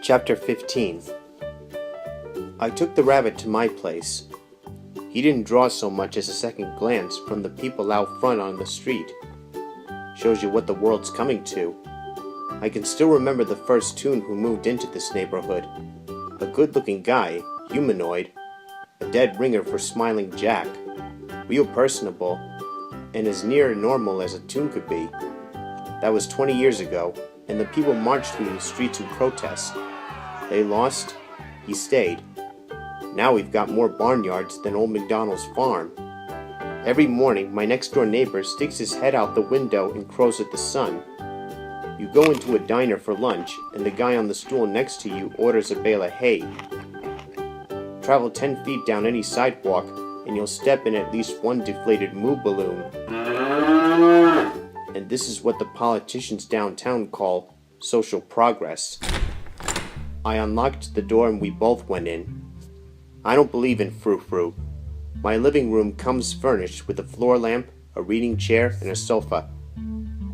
Chapter 15. I took the rabbit to my place. He didn't draw so much as a second glance from the people out front on the street. Shows you what the world's coming to. I can still remember the first tune who moved into this neighborhood. A good-looking guy, humanoid, a dead ringer for Smiling Jack, real personable, and as near normal as a tune could be. That was 20 years ago, and the people marched through the streets in protest. They lost, he stayed. Now we've got more barnyards than old MacDonald's farm. Every morning, my next-door neighbor sticks his head out the window and crows at the sun. You go into a diner for lunch, and the guy on the stool next to you orders a bale of hay. Travel 10 feet down any sidewalk, and you'll step in at least one deflated moo balloon. And this is what the politicians downtown call social progress. I unlocked the door and we both went in. I don't believe in frou-frou. My living room comes furnished with a floor lamp, a reading chair, and a sofa.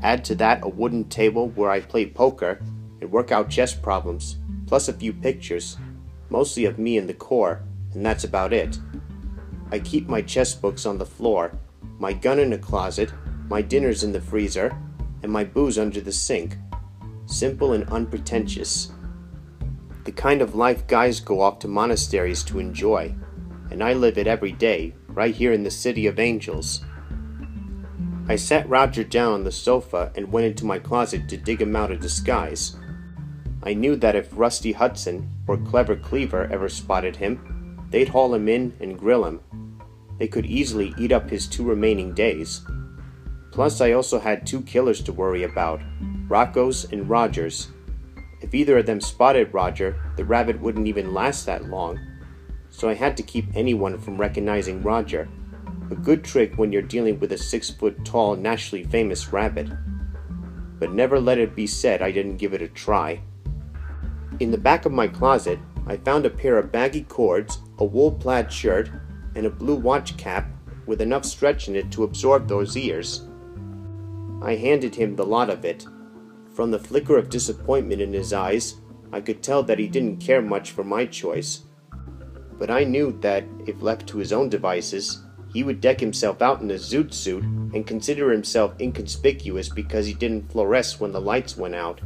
Add to that a wooden table where I play poker and work out chess problems, plus a few pictures, mostly of me in the core, and that's about it. I keep my chess books on the floor, my gun in a closet, my dinners in the freezer, and my booze under the sink. Simple and unpretentious. The kind of life guys go off to monasteries to enjoy, and I live it every day, right here in the City of Angels. I sat Roger down on the sofa and went into my closet to dig him out a disguise. I knew that if Rusty Hudson or Clever Cleaver ever spotted him, they'd haul him in and grill him. They could easily eat up his 2 remaining days. Plus, I also had 2 killers to worry about, Rocco's and Roger's. If either of them spotted Roger, the rabbit wouldn't even last that long. So I had to keep anyone from recognizing Roger. A good trick when you're dealing with a 6-foot-tall, nationally famous rabbit. But never let it be said I didn't give it a try. In the back of my closet, I found a pair of baggy cords, a wool plaid shirt, and a blue watch cap with enough stretch in it to absorb those ears. I handed him the lot of it. From the flicker of disappointment in his eyes, I could tell that he didn't care much for my choice. But I knew that, if left to his own devices, he would deck himself out in a zoot suit and consider himself inconspicuous because he didn't fluoresce when the lights went out.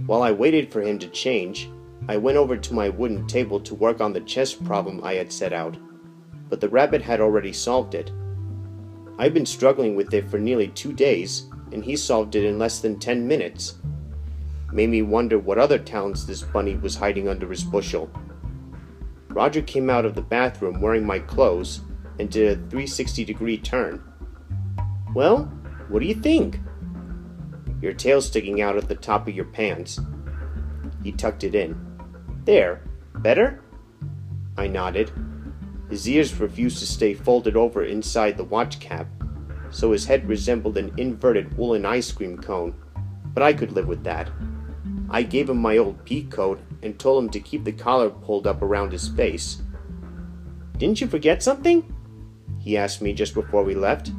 While I waited for him to change, I went over to my wooden table to work on the chess problem I had set out, but the rabbit had already solved it. I'd been struggling with it for nearly 2 days, and he solved it in less than 10 minutes. Made me wonder what other talents this bunny was hiding under his bushel. Roger came out of the bathroom wearing my clothes and did a 360-degree turn. "Well, what do you think?" "Your tail's sticking out at the top of your pants." He tucked it in. "There, better?" I nodded. His ears refused to stay folded over inside the watch cap, so his head resembled an inverted woolen ice cream cone, but I could live with that. I gave him my old pea coat and told him to keep the collar pulled up around his face. "Didn't you forget something?" he asked me just before we left.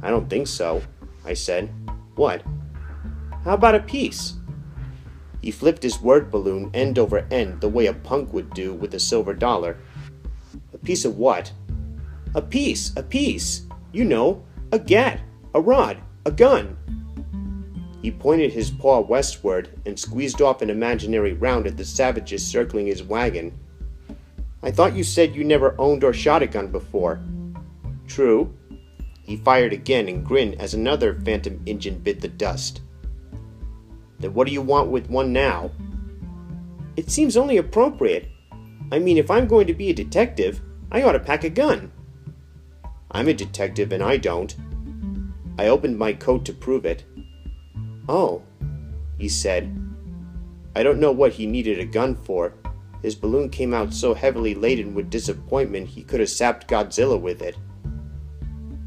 "I don't think so," I said. "What?" "How about a piece?" He flipped his word balloon end over end the way a punk would do with a silver dollar. "A piece of what?" A piece. You know, a gat, a rod, a gun." He pointed his paw westward and squeezed off an imaginary round at the savages circling his wagon. "I thought you said you never owned or shot a gun before." "True." He fired again and grinned as another phantom engine bit the dust. "Then what do you want with one now?" "It seems only appropriate. I mean, if I'm going to be a detective, I ought to pack a gun." "I'm a detective and I don't." I opened my coat to prove it. "Oh," he said. I don't know what he needed a gun for. His balloon came out so heavily laden with disappointment he could have sapped Godzilla with it.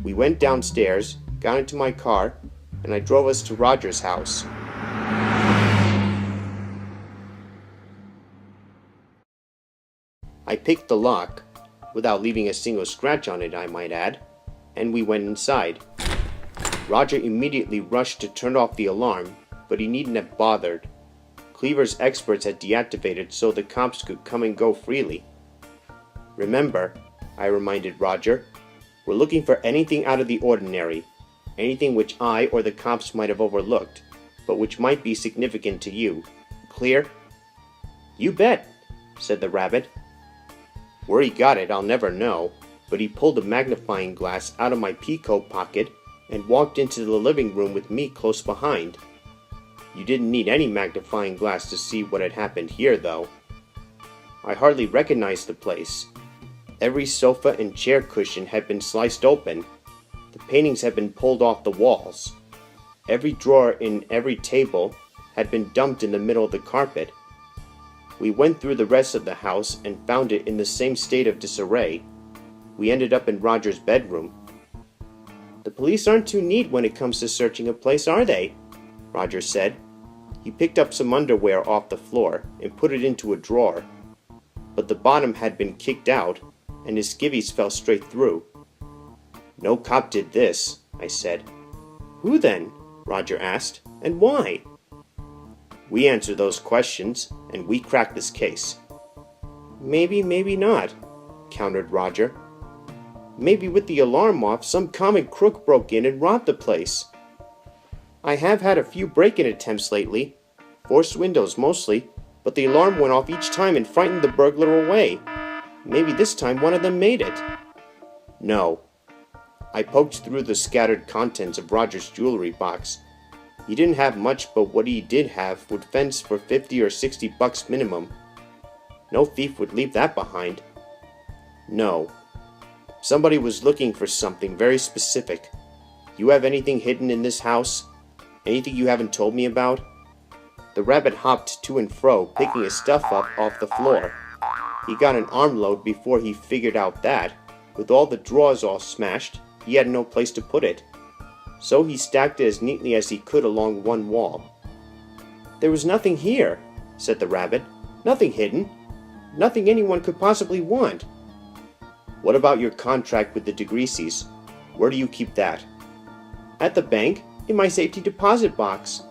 We went downstairs, got into my car, and I drove us to Roger's house. I picked the lock, without leaving a single scratch on it, I might add, and we went inside. Roger immediately rushed to turn off the alarm, but he needn't have bothered. Cleaver's experts had deactivated so the cops could come and go freely. Remember, I reminded Roger, we're looking for anything out of the ordinary, anything which I or the cops might have overlooked, but which might be significant to you. Clear? You bet, said the rabbit. Where he got it, I'll never know, but he pulled a magnifying glass out of my peacoat pocket and walked into the living room with me close behind. You didn't need any magnifying glass to see what had happened here, though. I hardly recognized the place. Every sofa and chair cushion had been sliced open. The paintings had been pulled off the walls. Every drawer in every table had been dumped in the middle of the carpet. We went through the rest of the house and found it in the same state of disarray. We ended up in Roger's bedroom. The police aren't too neat when it comes to searching a place, are they? Roger said. He picked up some underwear off the floor and put it into a drawer. But the bottom had been kicked out, and his skivvies fell straight through. No cop did this, I said. Who then? Roger asked. And why? We answer those questions, and we crack this case. Maybe, maybe not, countered Roger. Maybe with the alarm off, some common crook broke in and robbed the place. I have had a few break-in attempts lately, forced windows mostly, but the alarm went off each time and frightened the burglar away. Maybe this time one of them made it. No. I poked through the scattered contents of Roger's jewelry box. He didn't have much, but what he did have would fence for $50 or $60 minimum. No thief would leave that behind. No. Somebody was looking for something very specific. You have anything hidden in this house? Anything you haven't told me about? The rabbit hopped to and fro, picking his stuff up off the floor. He got an armload before he figured out that, with all the drawers all smashed, he had no place to put it. So he stacked it as neatly as he could along one wall. There was nothing here, said the rabbit. Nothing hidden. Nothing anyone could possibly want. What about your contract with the DeGreases? Where do you keep that? At the bank, in my safety deposit box.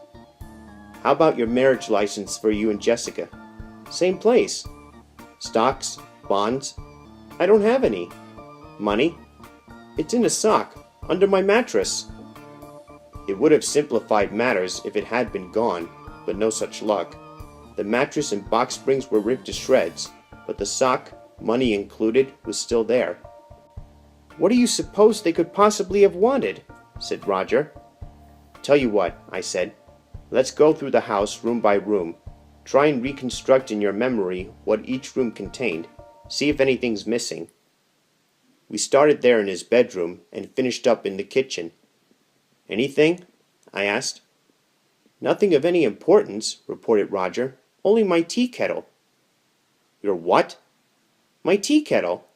How about your marriage license for you and Jessica? Same place. Stocks? Bonds? I don't have any. Money? It's in a sock, under my mattress. It would have simplified matters if it had been gone, but no such luck. The mattress and box springs were ripped to shreds, but the sock, money included, was still there. What do you suppose they could possibly have wanted? Said Roger. Tell you what, I said. Let's go through the house room by room. Try and reconstruct in your memory what each room contained. See if anything's missing. We started there in his bedroom and finished up in the kitchen. Anything? I asked. Nothing of any importance, reported Roger. Only my tea kettle. Your what? My tea kettle.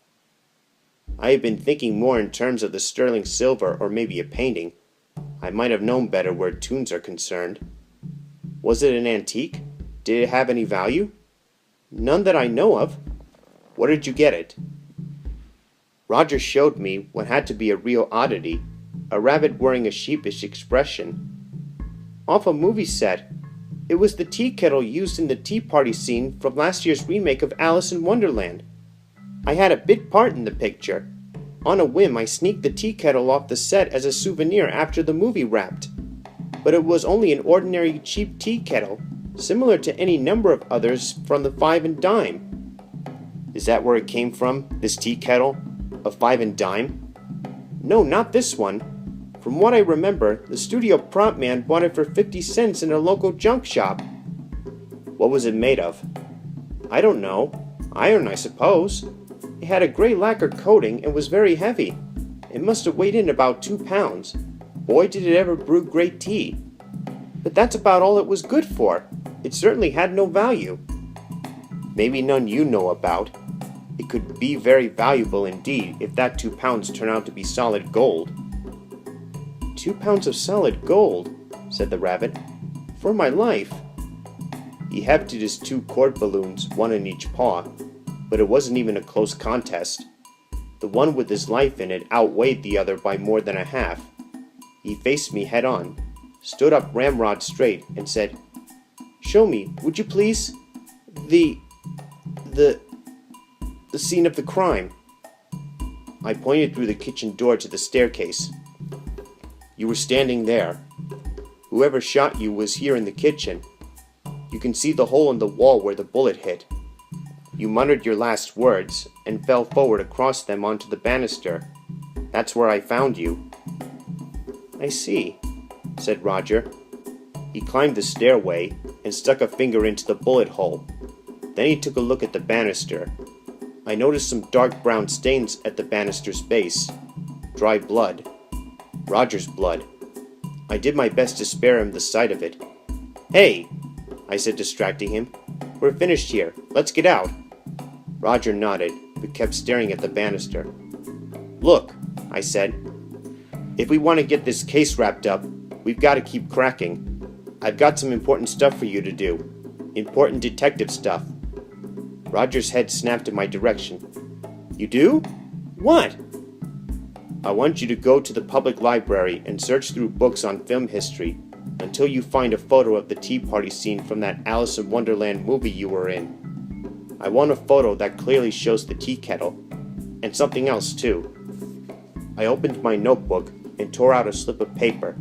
I had been thinking more in terms of the sterling silver or maybe a painting. I might have known better where tunes are concerned. Was it an antique? Did it have any value? None that I know of. Where did you get it? Roger showed me what had to be a real oddity, a rabbit wearing a sheepish expression. Off a movie set. It was the tea kettle used in the tea party scene from last year's remake of Alice in Wonderland. I had a bit part in the picture. On a whim, I sneaked the tea kettle off the set as a souvenir after the movie wrapped. But it was only an ordinary cheap tea kettle, similar to any number of others from the Five and Dime. Is that where it came from, this tea kettle? A Five and Dime? No, not this one. From what I remember, the studio prop man bought it for 50 cents in a local junk shop. What was it made of? I don't know. Iron, I suppose. It had a gray lacquer coating and was very heavy. It must have weighed in about 2 pounds. Boy, did it ever brew great tea. But that's about all it was good for. It certainly had no value. Maybe none you know about. It could be very valuable indeed if that 2 pounds turned out to be solid gold. 2 pounds of solid gold, said the rabbit. For my life. He hefted his 2 quart balloons, one in each paw, but it wasn't even a close contest. The one with his life in it outweighed the other by more than a half. He faced me head on, stood up ramrod straight, and said, Show me, would you please? The scene of the crime. I pointed through the kitchen door to the staircase. You were standing there. Whoever shot you was here in the kitchen. You can see the hole in the wall where the bullet hit. You muttered your last words and fell forward across them onto the banister. That's where I found you. I see, said Roger. He climbed the stairway and stuck a finger into the bullet hole. Then he took a look at the banister. I noticed some dark brown stains at the banister's base. Dry blood. Roger's blood. I did my best to spare him the sight of it. Hey, I said, distracting him. We're finished here. Let's get out. Roger nodded, but kept staring at the banister. Look, I said. If we want to get this case wrapped up, we've got to keep cracking. I've got some important stuff for you to do. Important detective stuff. Roger's head snapped in my direction. You do? What? I want you to go to the public library and search through books on film history until you find a photo of the Tea Party scene from that Alice in Wonderland movie you were in. I want a photo that clearly shows the tea kettle, and something else too. I opened my notebook and tore out a slip of paper.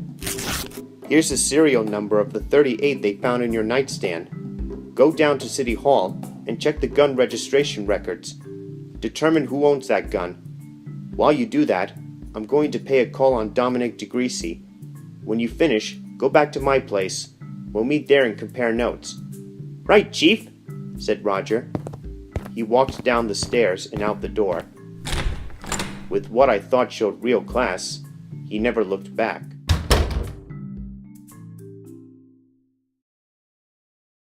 Here's the serial number of the 38 they found in your nightstand. Go down to City Hall and check the gun registration records. Determine who owns that gun. While you do that, I'm going to pay a call on Dominic DeGreasy. When you finish, go back to my place. We'll meet there and compare notes. Right, Chief, said Roger. He walked down the stairs and out the door. With what I thought showed real class, he never looked back.